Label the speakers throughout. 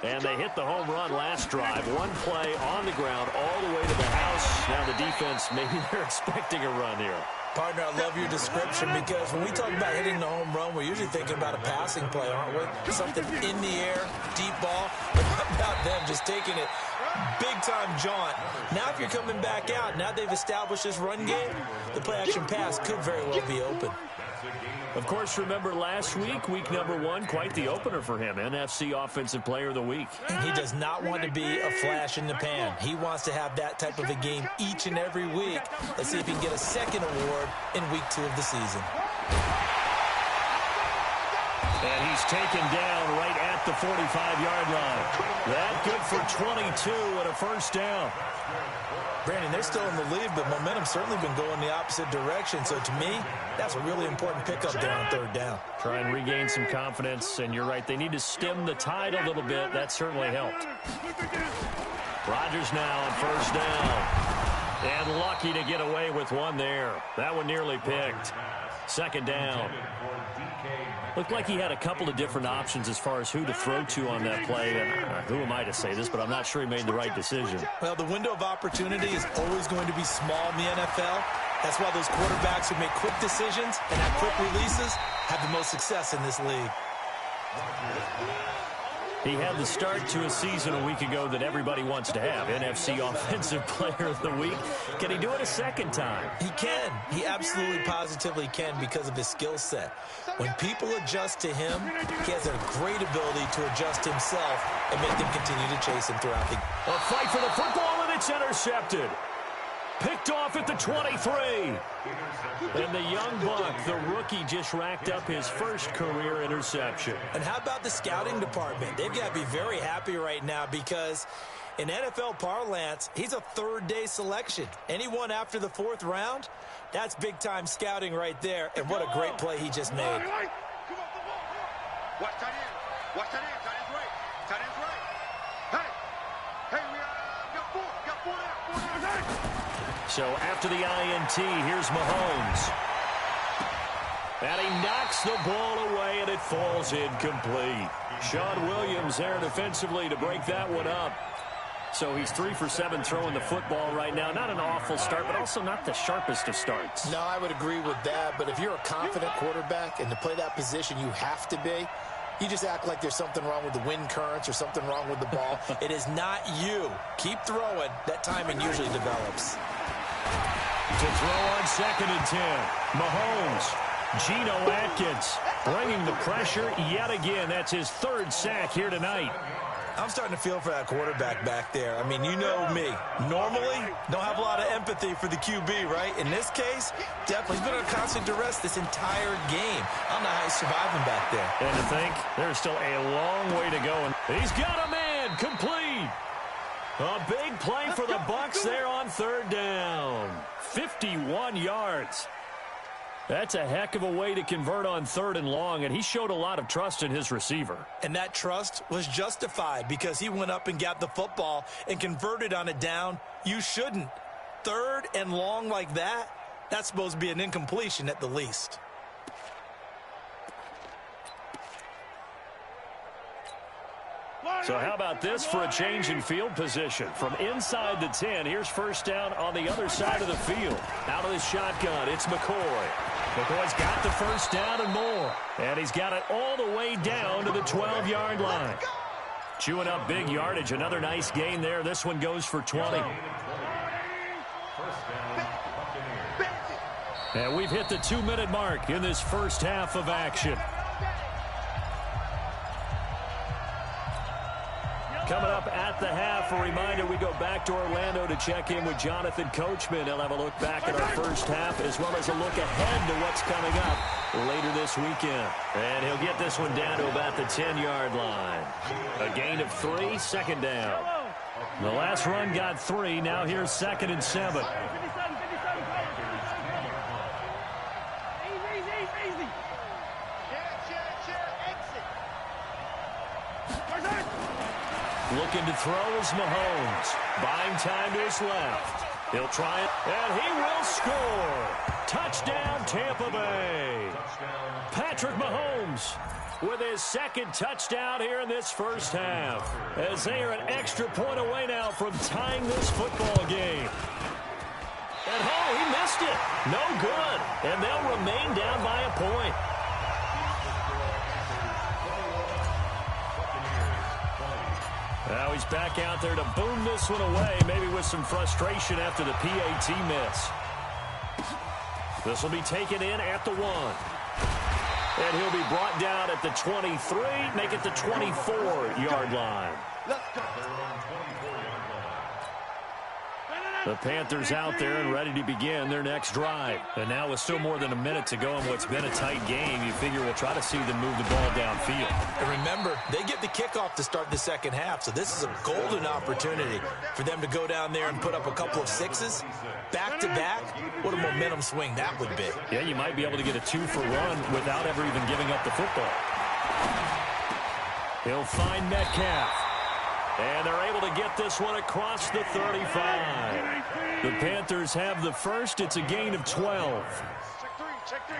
Speaker 1: And they hit the home run last drive. One play on the ground all the way to the house. Now the defense, maybe they're expecting a run here.
Speaker 2: Partner, I love your description because when we talk about hitting the home run, we're usually thinking about a passing play, aren't we? Something in the air, deep ball. But how about them just taking it big-time jaunt? Now if you're coming back out, now they've established this run game, the play-action pass could very well be open.
Speaker 1: Of course, remember last week, week number 1, quite the opener for him, NFC Offensive Player of the Week.
Speaker 2: And he does not want to be a flash in the pan. He wants to have that type of a game each and every week. Let's see if he can get a second award in week 2 of the season.
Speaker 1: And he's taken down right at the 45-yard line. That good for 22 and a first down.
Speaker 2: Brandon, they're still in the lead, but momentum's certainly been going the opposite direction. So to me, that's a really important pickup there on third down.
Speaker 1: Try and regain some confidence, and you're right, they need to stem the tide a little bit. That certainly helped. Rodgers now on first down. And lucky to get away with one there. That one nearly picked. Second down. Looked like he had a couple of different options as far as who to throw to on that play. And who am I to say this, but I'm not sure he made the right decision.
Speaker 2: Well, the window of opportunity is always going to be small in the NFL. That's why those quarterbacks who make quick decisions and have quick releases have the most success in this league.
Speaker 1: He had the start to a season a week ago that everybody wants to have. NFC Offensive Player of the Week. Can he do it a second time?
Speaker 2: He can. He absolutely positively can because of his skill set. When people adjust to him, he has a great ability to adjust himself and make them continue to chase him throughout the game.
Speaker 1: A fight for the football, and it's intercepted. Picked off at the 23. And the young buck, the rookie, just racked up his first career interception.
Speaker 2: And how about the scouting department? They've got to be very happy right now because in NFL parlance, he's a third-day selection. Anyone after the 4th round, that's big-time scouting right there. And what a great play he just made.
Speaker 3: Watch tight end. Watch tight end. Tight end's right. Tight end's right. Hey, we got 4. Got 4 now. 4 now.
Speaker 1: So after the INT, here's Mahomes. And he knocks the ball away, and it falls incomplete. Sean Williams there defensively to break that one up. So he's 3 for 7 throwing the football right now. Not an awful start, but also not the sharpest of starts.
Speaker 4: No, I would agree with that. But if you're a confident quarterback and to play that position, you have to be. You just act like there's something wrong with the wind currents or something wrong with the ball.
Speaker 2: It is not you. Keep throwing. That timing usually develops.
Speaker 1: To throw on 2nd and 10. Mahomes. Geno Atkins bringing the pressure yet again. That's his 3rd sack here tonight.
Speaker 2: I'm starting to feel for that quarterback back there. I mean, you know me. Normally, don't have a lot of empathy for the QB, right? In this case, definitely he's been under constant duress this entire game. I don't know how he's surviving back there.
Speaker 1: And to think, there's still a long way to go. And he's got a man complete. A big play for the Bucs there on 3rd down. 51 yards. That's a heck of a way to convert on 3rd and long, and he showed a lot of trust in his receiver.
Speaker 2: And that trust was justified because he went up and got the football and converted on a down. You shouldn't. 3rd and long like that, that's supposed to be an incompletion at the least.
Speaker 1: So how about this for a change in field position? From inside the 10, here's first down on the other side of the field. Out of the shotgun, it's McCoy. McCoy's got the first down and more. And he's got it all the way down to the 12-yard line. Chewing up big yardage. Another nice gain there. This one goes for 20. And we've hit the 2-minute mark in this first half of action. Coming up at the half, a reminder, we go back to Orlando to check in with Jonathan Coachman. He'll have a look back at our first half as well as a look ahead to what's coming up later this weekend. And he'll get this one down to about the 10-yard line. A gain of 3, 2nd down. The last run got 3. Now here's 2nd and 7. Looking to throw is Mahomes. Buying time to his left. He'll try it, and he will score. Touchdown, Tampa Bay. Patrick Mahomes with his second touchdown here in this first half, as they are an extra point away now from tying this football game. And he missed it. No good. And they'll remain down by a point. Now he's back out there to boom this one away, maybe with some frustration after the PAT miss. This will be taken in at the 1. And he'll be brought down at the 23, make it the 24-yard line.
Speaker 3: Let's go.
Speaker 1: The Panthers out there and ready to begin their next drive. And now with still more than a minute to go in what's been a tight game, you figure we'll try to see them move the ball downfield.
Speaker 2: And remember, they get the kickoff to start the second half, so this is a golden opportunity for them to go down there and put up a couple of sixes. Back-to-back, what a momentum swing that would be.
Speaker 1: Yeah, you might be able to get a 2-for-1 without ever even giving up the football. He'll find Metcalf. And they're able to get this one across the 35. The Panthers have the first. It's a gain of 12.
Speaker 3: Check three.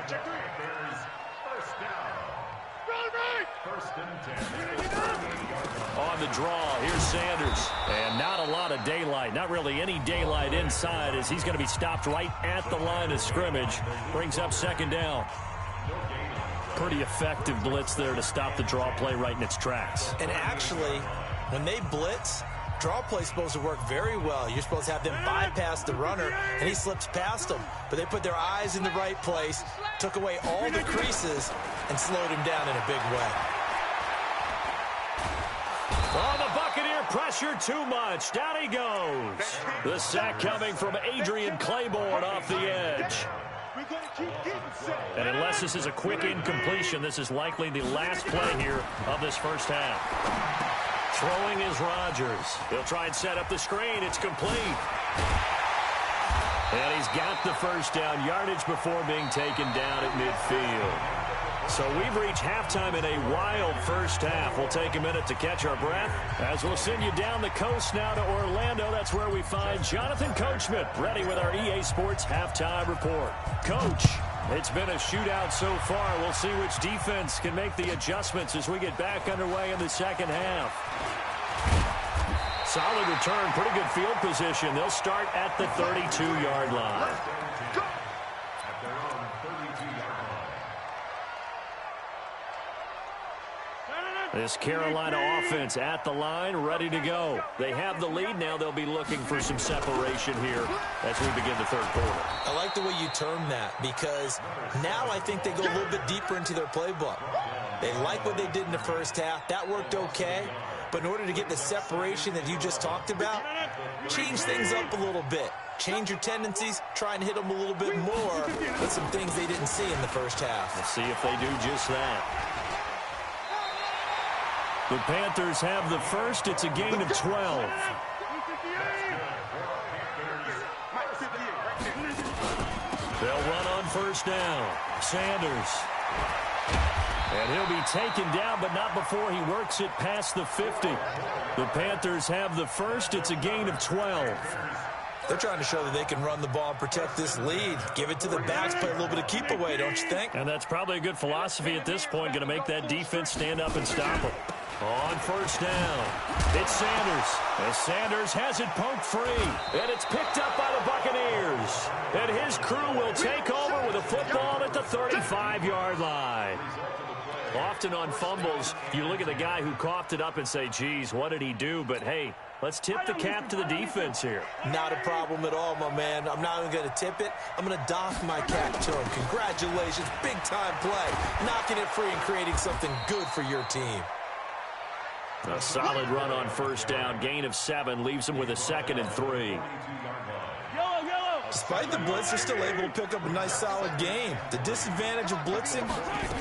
Speaker 1: On the draw, here's Sanders. And not a lot of daylight. Not really any daylight inside, as he's going to be stopped right at the line of scrimmage. Brings up second down. Pretty effective blitz there to stop the draw play right in its tracks.
Speaker 2: And actually, when they blitz, draw play's supposed to work very well. You're supposed to have them bypass the runner, and he slips past them. But they put their eyes in the right place, took away all the creases, and slowed him down in a big way.
Speaker 1: Oh, the Buccaneer pressure too much. Down he goes. The sack coming from Adrian Claiborne off the edge. And unless this is a quick incompletion, this is likely the last play here of this first half. Throwing is Rodgers. He'll try and set up the screen. It's complete. And he's got the first down yardage before being taken down at midfield. So we've reached halftime in a wild first half. We'll take a minute to catch our breath as we'll send you down the coast now to Orlando. That's where we find Jonathan Coachman ready with our EA Sports halftime report. Coach, it's been a shootout so far. We'll see which defense can make the adjustments as we get back underway in the second half. Solid return, pretty good field position. They'll start at the 32-yard line. This Carolina offense at the line, ready to go. They have the lead now. They'll be looking for some separation here as we begin the third quarter.
Speaker 2: I like the way you term that, because now I think they go a little bit deeper into their playbook. They like what they did in the first half. That worked okay. But in order to get the separation that you just talked about, change things up a little bit. Change your tendencies, try and hit them a little bit more with some things they didn't see in the first half.
Speaker 1: Let's see if they do just that. The Panthers have the first. It's a gain of 12. They'll run on first down. Sanders. And he'll be taken down, but not before he works it past the 50. The Panthers have the first. It's a gain of 12.
Speaker 2: They're trying to show that they can run the ball and protect this lead. Give it to the backs, play a little bit of keep away, don't you think?
Speaker 1: And that's probably a good philosophy at this point, going to make that defense stand up and stop them. On first down, it's Sanders. As Sanders has it poked free. And it's picked up by the Buccaneers. And his crew will take over with a football at the 35-yard line. Often on fumbles, you look at the guy who coughed it up and say, geez, what did he do? But, hey, let's tip the cap to the defense here.
Speaker 2: Not a problem at all, my man. I'm not even going to tip it. I'm going to doff my cap to him. Congratulations. Big-time play. Knocking it free and creating something good for your team.
Speaker 1: A solid run on first down. Gain of 7 leaves him with a 2nd and 3.
Speaker 2: Despite the blitz, they're still able to pick up a nice, solid game. The disadvantage of blitzing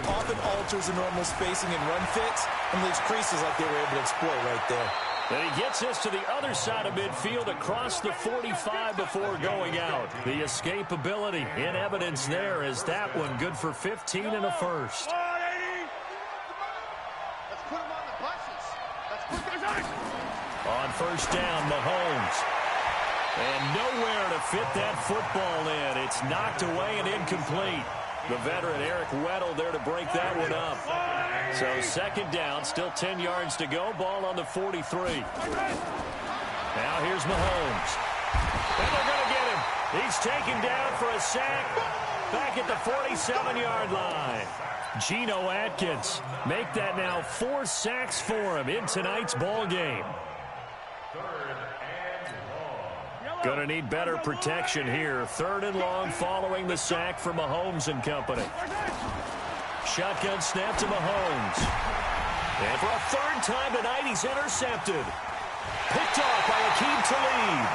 Speaker 2: often alters the normal spacing and run fits and leaves creases like they were able to exploit right there.
Speaker 1: And he gets us to the other side of midfield across the 45 before going out. The escapability in evidence there as that one good for 15 and a first. On first down, Mahomes. And nowhere to fit that football in. It's knocked away and incomplete. The veteran Eric Weddle there to break that one up. So second down, still 10 yards to go. Ball on the 43. Now here's Mahomes. And they're going to get him. He's taken down for a sack back at the 47-yard line. Geno Atkins make that now 4 sacks for him in tonight's ball game. Going to need better protection here. 3rd and long following the sack from Mahomes and company. Shotgun snap to Mahomes. And for a 3rd time tonight, he's intercepted. Picked off by Akeem Talib.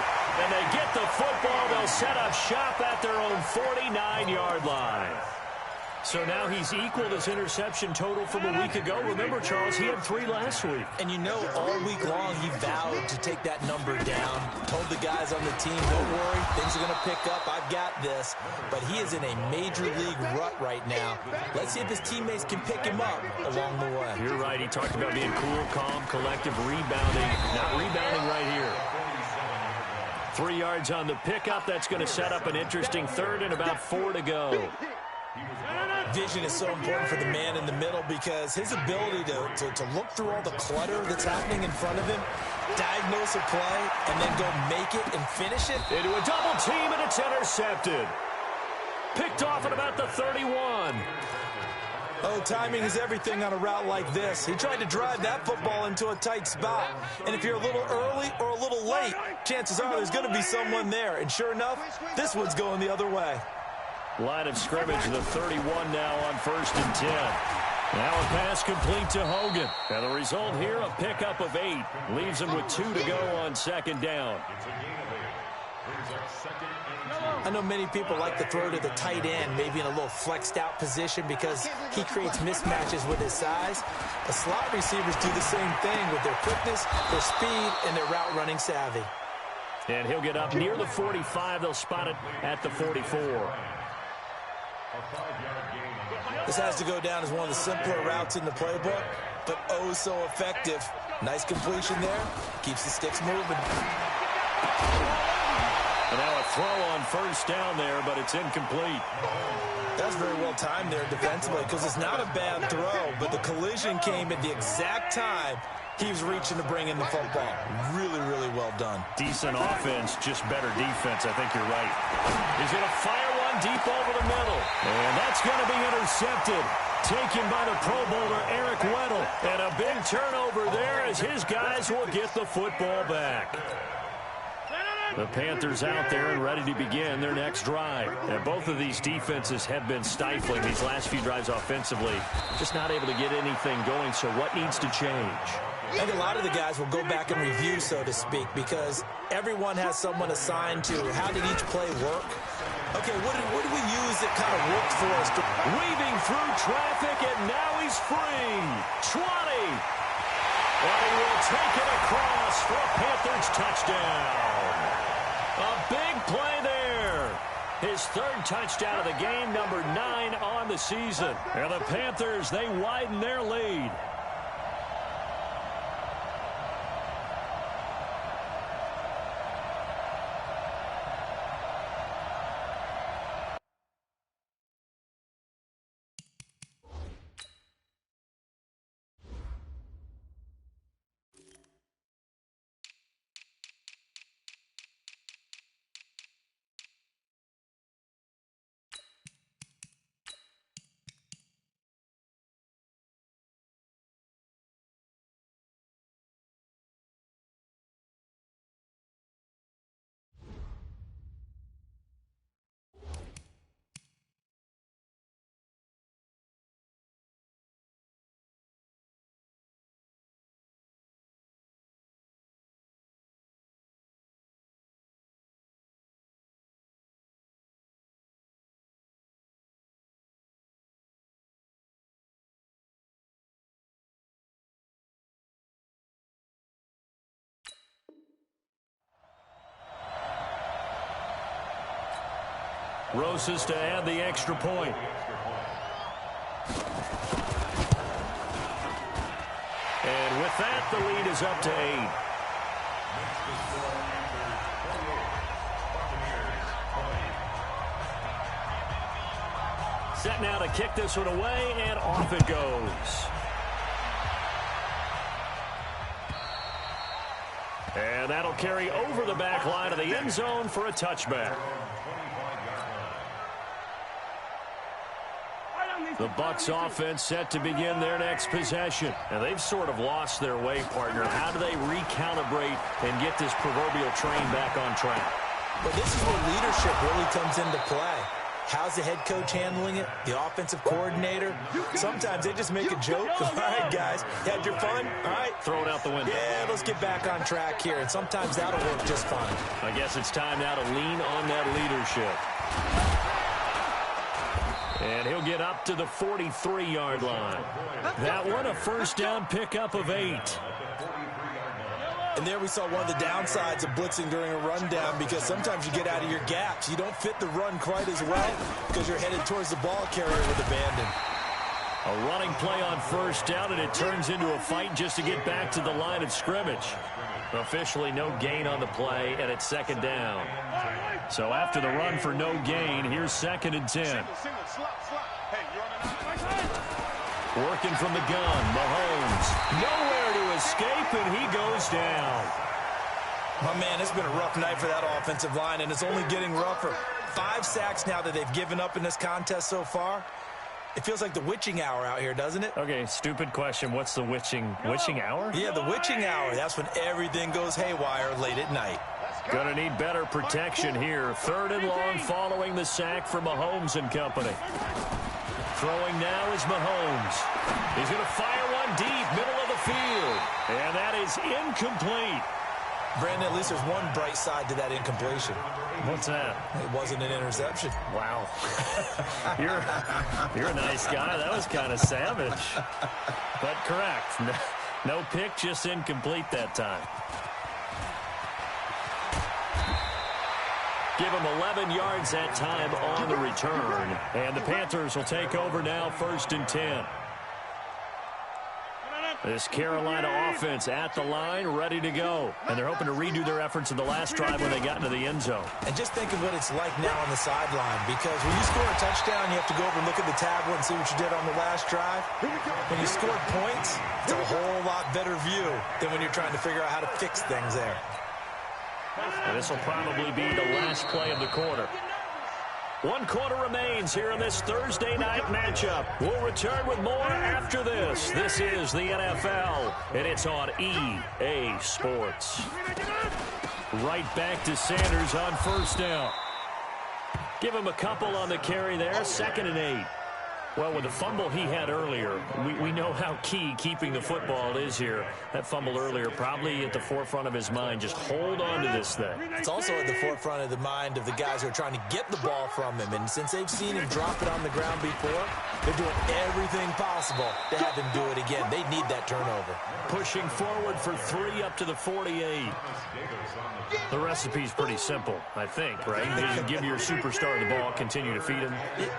Speaker 1: And they get the football. They'll set up shop at their own 49-yard line. So now he's equaled his interception total from a week ago. Remember, Charles, he had 3 last week.
Speaker 2: And you know, all week long he vowed to take that number down. Told the guys on the team, don't worry, things are going to pick up. I've got this. But he is in a major league rut right now. Let's see if his teammates can pick him up along the way.
Speaker 1: You're right. He talked about being cool, calm, collective, rebounding. Not rebounding right here. 3 yards on the pickup. That's going to set up an interesting 3rd and about 4 to go.
Speaker 2: Vision is so important for the man in the middle because his ability to look through all the clutter that's happening in front of him, diagnose a play, and then go make it and finish it.
Speaker 1: Into a double team, and it's intercepted. Picked off at about the 31.
Speaker 2: Oh, timing is everything on a route like this. He tried to drive that football into a tight spot. And if you're a little early or a little late, chances are there's going to be someone there. And sure enough, this one's going the other way.
Speaker 1: Line of scrimmage, the 31 now on 1st and 10. Now a pass complete to Hogan. And the result here, a pickup of 8. Leaves him with 2 to go on 2nd down.
Speaker 2: I know many people like to throw to the tight end, maybe in a little flexed out position because he creates mismatches with his size. The slot receivers do the same thing with their quickness, their speed, and their route running savvy.
Speaker 1: And he'll get up near the 45. They'll spot it at the 44.
Speaker 2: This has to go down as one of the simpler routes in the playbook, but oh so effective. Nice completion there. Keeps the sticks moving.
Speaker 1: And now a throw on 1st down there, but it's incomplete.
Speaker 2: That's very well timed there defensively because it's not a bad throw, but the collision came at the exact time he was reaching to bring in the football. Really, really well done.
Speaker 1: Decent offense, just better defense. I think you're right. He's going to fire one deep over the middle. And that's going to be intercepted. Taken by the Pro Bowler, Eric Weddle. And a big turnover there as his guys will get the football back. The Panthers out there and ready to begin their next drive. And both of these defenses have been stifling these last few drives offensively. Just not able to get anything going, so what needs to change?
Speaker 2: I think a lot of the guys will go back and review, so to speak, because everyone has someone assigned to how did each play work. Okay, what did we use that kind of worked for us?
Speaker 1: Weaving through traffic, and now he's free. 20. And he will take it across for a Panthers touchdown. A big play there. His 3rd touchdown of the game, number 9 on the season. And the Panthers, they widen their lead. Rosas to add the extra point. And with that, the lead is up to 8. Set now to kick this one away, and off it goes. And that'll carry over the back line of the end zone for a touchback. The Bucs offense set to begin their next possession. And they've sort of lost their way, partner. How do they recalibrate and get this proverbial train back on track?
Speaker 2: Well, this is where leadership really comes into play. How's the head coach handling it? The offensive coordinator? Sometimes they just make a joke. All right, guys, you had your fun? All right.
Speaker 1: Throw it out the window.
Speaker 2: Yeah, let's get back on track here. And sometimes that'll work just fine.
Speaker 1: I guess it's time now to lean on that leadership. And he'll get up to the 43-yard line. That one, a first down pickup of 8.
Speaker 2: And there we saw one of the downsides of blitzing during a rundown, because sometimes you get out of your gaps. You don't fit the run quite as well because you're headed towards the ball carrier with abandon.
Speaker 1: A running play on first down, and it turns into a fight just to get back to the line of scrimmage. Officially no gain on the play, and it's second down. So after the run for no gain, here's 2nd and 10. Working from the gun, Mahomes. Nowhere to escape, and he goes down.
Speaker 2: My man, it's been a rough night for that offensive line, and it's only getting rougher. 5 sacks now that they've given up in this contest so far. It feels like the witching hour out here, doesn't it?
Speaker 1: Okay, stupid question. What's the witching hour?
Speaker 2: Yeah, the witching hour. That's when everything goes haywire late at night.
Speaker 1: Gonna need better protection here. 3rd and long following the sack for Mahomes and company. Throwing now is Mahomes. He's going to fire one deep, middle of the field. And that is incomplete.
Speaker 2: Brandon, at least there's one bright side to that incompletion.
Speaker 1: What's that?
Speaker 2: It wasn't an interception.
Speaker 1: Wow. You're a nice guy. That was kind of savage. But correct. No pick, just incomplete that time. Give him 11 yards that time on the return. And the Panthers will take over now, 1st and 10. This Carolina offense at the line, ready to go. And they're hoping to redo their efforts in the last drive when they got into the end zone.
Speaker 2: And just think of what it's like now on the sideline, because when you score a touchdown, you have to go over and look at the tablet and see what you did on the last drive. When you scored points, it's a whole lot better view than when you're trying to figure out how to fix things there.
Speaker 1: And this will probably be the last play of the quarter. 1 quarter remains here in this Thursday night matchup. We'll return with more after this. This is the NFL, and it's on EA Sports. Right back to Sanders on first down. Give him a couple on the carry there, 2nd and 8. Well, with the fumble he had earlier, we know how key keeping the football is here. That fumble earlier probably at the forefront of his mind. Just hold on to this thing.
Speaker 2: It's also at the forefront of the mind of the guys who are trying to get the ball from him. And since they've seen him drop it on the ground before, they're doing everything possible to have him do it again. They need that turnover.
Speaker 1: Pushing forward for 3 up to the 48. The recipe's pretty simple, I think, right? You give your superstar the ball, continue to feed him.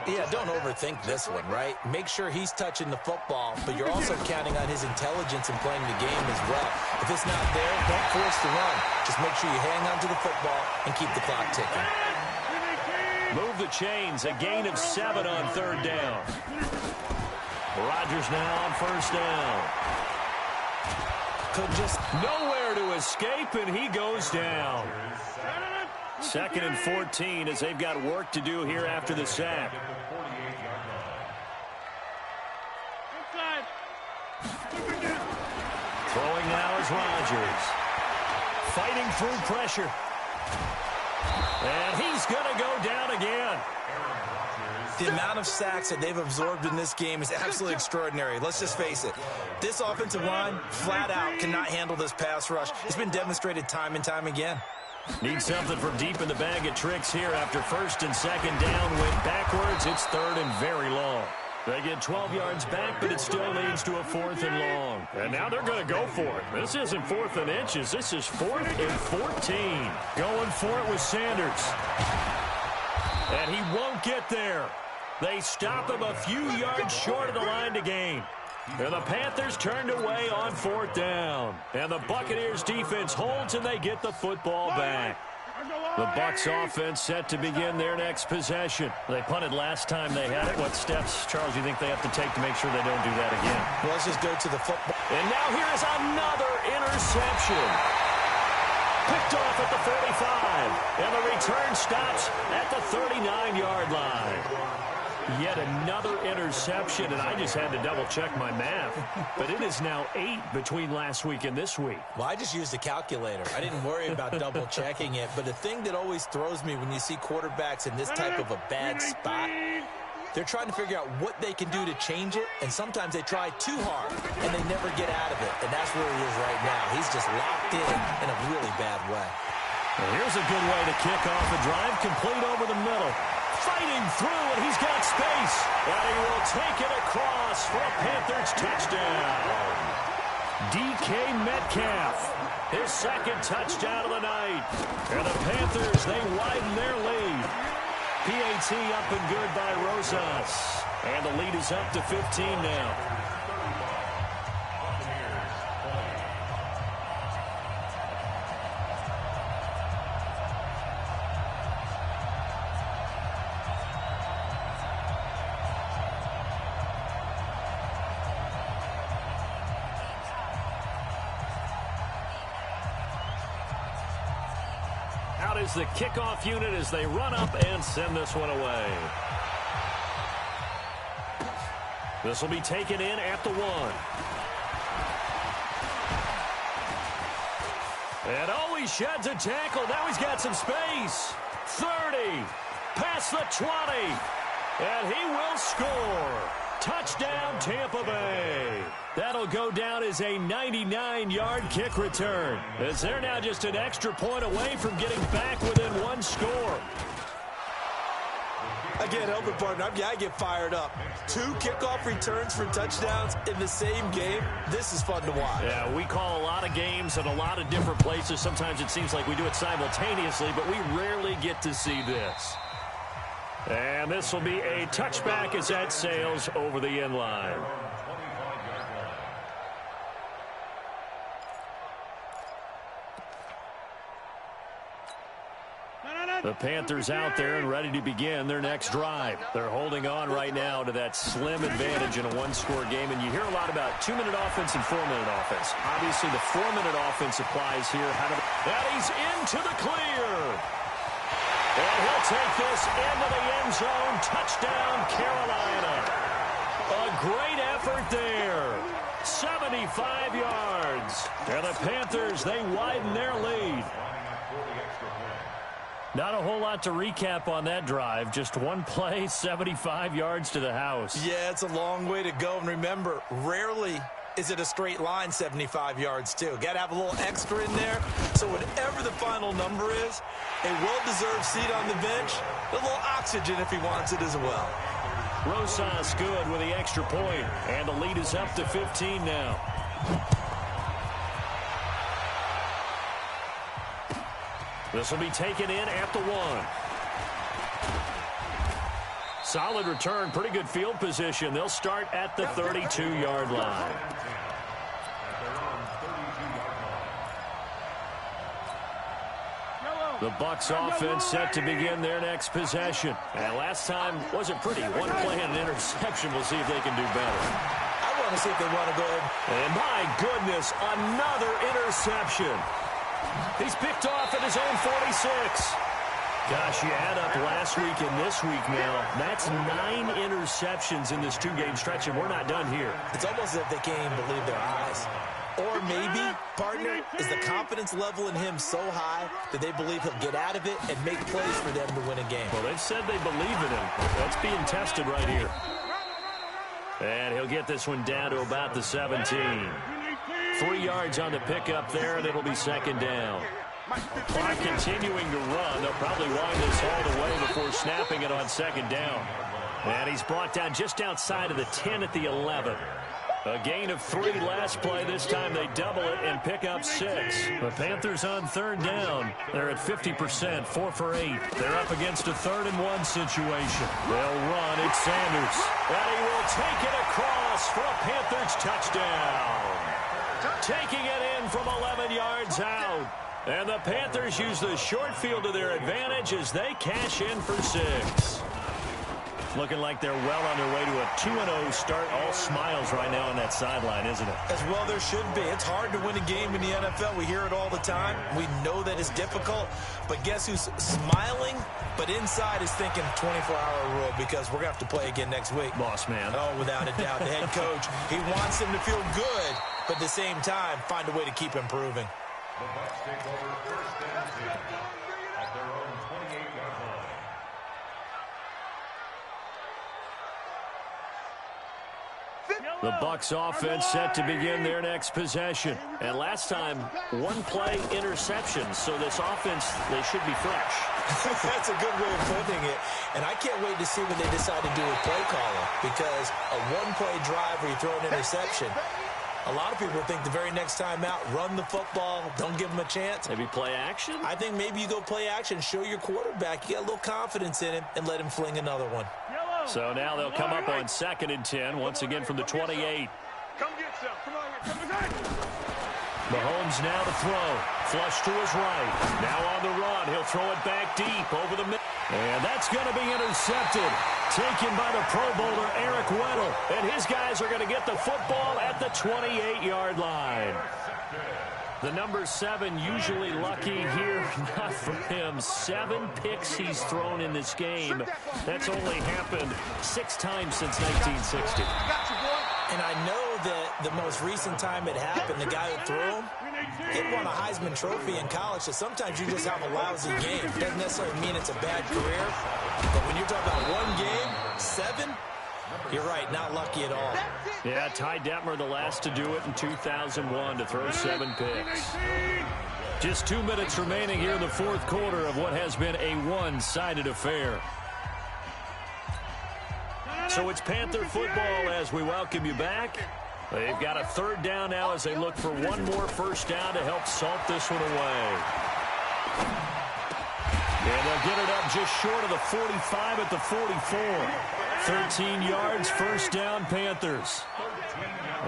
Speaker 2: Yeah, don't overthink this one, right? Make sure he's touching the football, but you're also counting on his intelligence in playing the game as well. If it's not there, don't force the run. Just make sure you hang on to the football and keep the clock ticking.
Speaker 1: Move the chains, a gain of 7 on 3rd down. Rodgers now on first down.
Speaker 2: Could just
Speaker 1: nowhere to escape, and he goes down. 2nd and 14 as they've got work to do here after the sack. Throwing now is Rodgers. Fighting through pressure. And he's going to go down again.
Speaker 2: The amount of sacks that they've absorbed in this game is absolutely extraordinary. Let's just face it. This offensive line, flat out, cannot handle this pass rush. It's been demonstrated time and time again.
Speaker 1: Need something from deep in the bag of tricks here after 1st and 2nd down. Went backwards. It's 3rd and very long. They get 12 yards back, but it still leads to a 4th and long. And now they're going to go for it. This isn't 4th and inches. This is 4th and 14. Going for it with Sanders. And he won't get there. They stop him a few yards short of the line to gain. And the Panthers turned away on 4th down. And the Buccaneers defense holds, and they get the football back. The Bucs offense set to begin their next possession. They punted last time they had it. What steps, Charles, you think they have to take to make sure they don't do that again?
Speaker 2: Well, let's just go to the football.
Speaker 1: And now here is another interception. Picked off at the 45. And the return stops at the 39-yard line. Yet another interception, and I just had to double-check my math. But it is now 8 between last week and this week.
Speaker 2: Well, I just used a calculator. I didn't worry about double-checking it. But the thing that always throws me when you see quarterbacks in this type of a bad spot, they're trying to figure out what they can do to change it, and sometimes they try too hard, and they never get out of it. And that's where he is right now. He's just locked in a really bad way.
Speaker 1: Well, here's a good way to kick off a drive, complete over the middle. Fighting through, and he's got space. And he will take it across for a Panthers touchdown. DK Metcalf, his second touchdown of the night. And the Panthers, they widen their lead. PAT up and good by Rosas. And the lead is up to 15 now. Out is the kickoff unit as they run up and send this one away. This will be taken in at the 1. And oh, he sheds a tackle. Now he's got some space. 30. Past the 20. And he will score. Touchdown, Tampa Bay. That'll go down as a 99-yard kick return, as they're now just an extra point away from getting back within one score.
Speaker 2: I can't help it, partner. I get fired up. 2 kickoff returns for touchdowns in the same game. This is fun to watch.
Speaker 1: Yeah, we call a lot of games in a lot of different places. Sometimes it seems like we do it simultaneously, but we rarely get to see this. And this will be a touchback as that sails over the end line. The Panthers out there and ready to begin their next drive. They're holding on right now to that slim advantage in a one-score game. And you hear a lot about 2-minute offense and 4-minute offense. Obviously, the 4-minute offense applies here. And he's into the clear. And he'll take this into the end zone. Touchdown, Carolina. A great effort there. 75 yards. And the Panthers, they widen their lead. Not a whole lot to recap on that drive. Just one play, 75 yards to the house.
Speaker 2: Yeah, it's a long way to go. And remember, rarely is it a straight line 75 yards, too. Got to have a little extra in there. So whatever the final number is, a well-deserved seat on the bench, a little oxygen if he wants it as well.
Speaker 1: Rosas good with the extra point, and the lead is up to 15 now. This will be taken in at the 1. Solid return, pretty good field position. They'll start at the 32-yard line. The Bucs offense set to begin their next possession. And last time wasn't pretty. One play and an interception. We'll see if they can do better.
Speaker 2: I want to see if they want to go ahead.
Speaker 1: And my goodness, another interception. He's picked off at his own 46. Gosh, you add up last week and this week now. That's 9 interceptions in this 2-game stretch, and we're not done here.
Speaker 2: It's almost as if they can't even believe their eyes. Or maybe, partner, is the confidence level in him so high that they believe he'll get out of it and make plays for them to win a game.
Speaker 1: Well, they've said they believe in him. That's being tested right here. And he'll get this one down to about the 17. 3 yards on the pickup there, and it'll be second down. Clock continuing to run. They'll probably wind this all the way before snapping it on second down. And he's brought down just outside of the 10 at the 11. A gain of 3 last play. This time they double it and pick up 6. The Panthers on third down. They're at 50%, 4 for 8. They're up against a 3rd-and-1 situation. They'll run. It's Sanders. And he will take it across for a Panthers touchdown. Taking it in from 11 yards out. And the Panthers use the short field to their advantage as they cash in for 6. Looking like they're well on their way to a 2-0 start. All smiles right now on that sideline, isn't it?
Speaker 2: As well there should be. It's hard to win a game in the NFL. We hear it all the time. We know that it's difficult. But guess who's smiling? But inside is thinking 24-hour rule because we're going to have to play again next week.
Speaker 1: Boss man.
Speaker 2: Oh, without a doubt. The head coach, he wants them to feel good, but at the same time, find a way to keep improving.
Speaker 5: The Bucs take over first and 10 at their own 28-yard line.
Speaker 1: The Bucs offense set to begin their next possession. And last time, one-play interception. So this offense, they should be fresh.
Speaker 2: That's a good way of putting it. And I can't wait to see what they decide to do with play calling. Because a one-play drive where you throw an interception, a lot of people think the very next time out, run the football, don't give them a chance.
Speaker 1: Maybe play action?
Speaker 2: I think maybe you go play action, show your quarterback, you got a little confidence in him, and let him fling another one.
Speaker 1: So now they'll come up on 2nd and 10, once again from the 28.
Speaker 3: Come get some. Come on.
Speaker 1: Mahomes now to throw. Flush to his right. Now on the run. He'll throw it back deep over the middle. And that's going to be intercepted. Taken by the Pro Bowler, Eric Weddle. And his guys are going to get the football at the 28-yard line. The number 7 usually lucky here. Not for him. 7 picks he's thrown in this game. That's only happened 6 times since 1960.
Speaker 2: And I know that the most recent time it happened, the guy who threw him, he won a Heisman Trophy in college, so sometimes you just have a lousy game. Doesn't necessarily mean it's a bad career, but when you're talking about one game, 7, you're right, not lucky at all.
Speaker 1: Yeah, Ty Detmer, the last to do it in 2001 to throw 7 picks. Just 2 minutes remaining here in the 4th quarter of what has been a one-sided affair. So it's Panther football as we welcome you back. They've got a 3rd down now as they look for one more first down to help salt this one away. And they'll get it up just short of the 45 at the 44. 13 yards, first down, Panthers.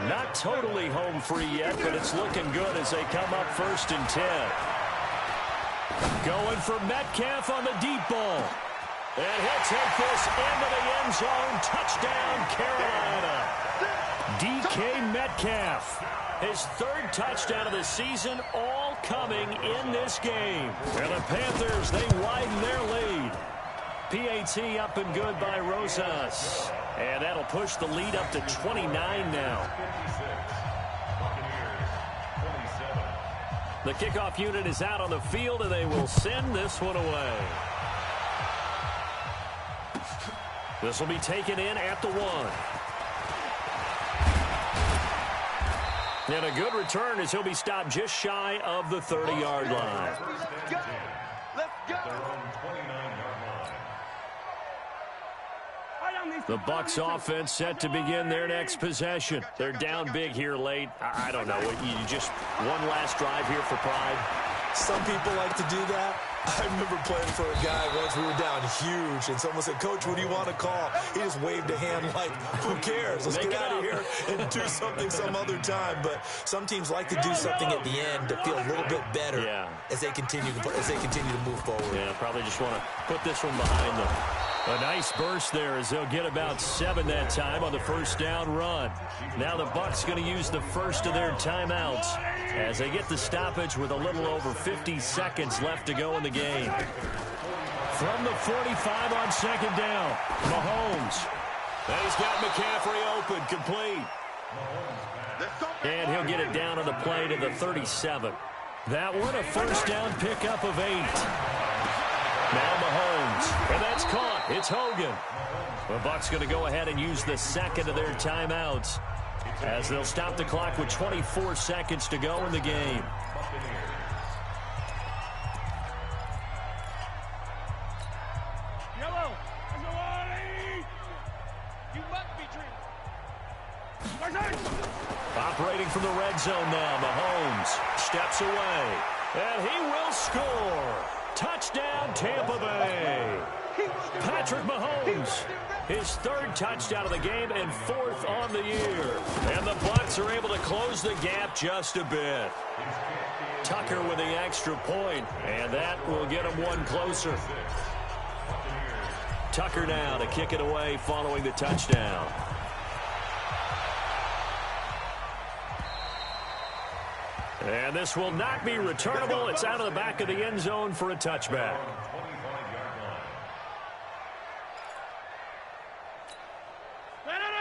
Speaker 1: Not totally home free yet, but it's looking good as they come up 1st and 10. Going for Metcalf on the deep ball. And he'll take this into the end zone. Touchdown, Carolina. DK Metcalf. His 3rd touchdown of the season, all coming in this game. And the Panthers, they widen their lead. PAT up and good by Rosas. And that'll push the lead up to 29 now. The kickoff unit is out on the field, and they will send this one away. This will be taken in at the 1. And a good return as he'll be stopped just shy of the 30-yard line.
Speaker 3: Let's go.
Speaker 1: The Bucs offense set to begin their next possession. They're down big here late. I don't know. You just one last drive here for pride.
Speaker 2: Some people like to do that. I remember playing for a guy once. We were down huge, and someone said, "Coach, what do you want to call?" He just waved a hand like, "Who cares? Let's get out of here and do something some other time." But some teams like to do something at the end to feel a little bit better as they continue to move forward.
Speaker 1: Yeah, probably just want to put this one behind them. A nice burst there as they'll get about 7 that time on the first down run. Now the Bucs going to use the first of their timeouts as they get the stoppage with a little over 50 seconds left to go in the game. From the 45 on 2nd down, Mahomes. And he's got McCaffrey open, complete. And he'll get it down on the play to the 37. That one a first down pickup of 8. Now Mahomes, and that's caught. It's Hogan. The Bucs going to go ahead and use the second of their timeouts as they'll stop the clock with 24 seconds to go in the game. Operating from the red zone now, Mahomes steps away, and he will score. Touchdown, Tampa Bay. Patrick Mahomes, his third touchdown of the game and fourth on the year. And the Bucs are able to close the gap just a bit. Tucker with the extra point, and that will get him one closer. Tucker now to kick it away following the touchdown. And this will not be returnable. It's out of the back of the end zone for a touchback.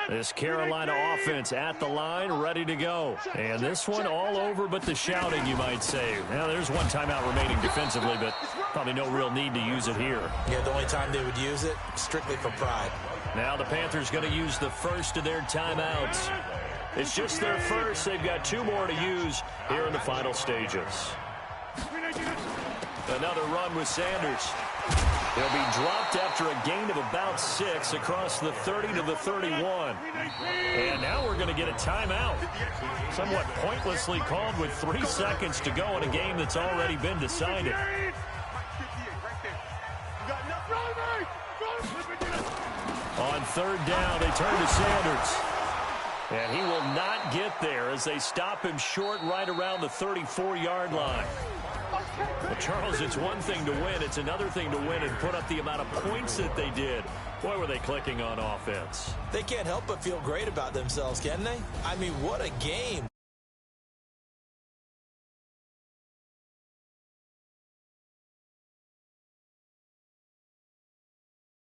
Speaker 1: This Carolina offense at the line, ready to go. And this one all over but the shouting, you might say. Now, there's one timeout remaining defensively, but probably no real need to use it here.
Speaker 2: Yeah, the only time they would use it, strictly for pride.
Speaker 1: Now the Panthers going to use the first of their timeouts. It's just their first. They've got two more to use here in the final stages. Another run with Sanders. He'll be dropped after a gain of about 6 across the 30 to the 31. And now we're going to get a timeout. Somewhat pointlessly called with 3 seconds to go in a game that's already been decided. On third down, they turn to Sanders. And he will not get there as they stop him short right around the 34-yard line. Well, Charles, it's one thing to win. It's another thing to win and put up the amount of points that they did. Boy, were they clicking on offense.
Speaker 2: They can't help but feel great about themselves, can they? I mean, what a game.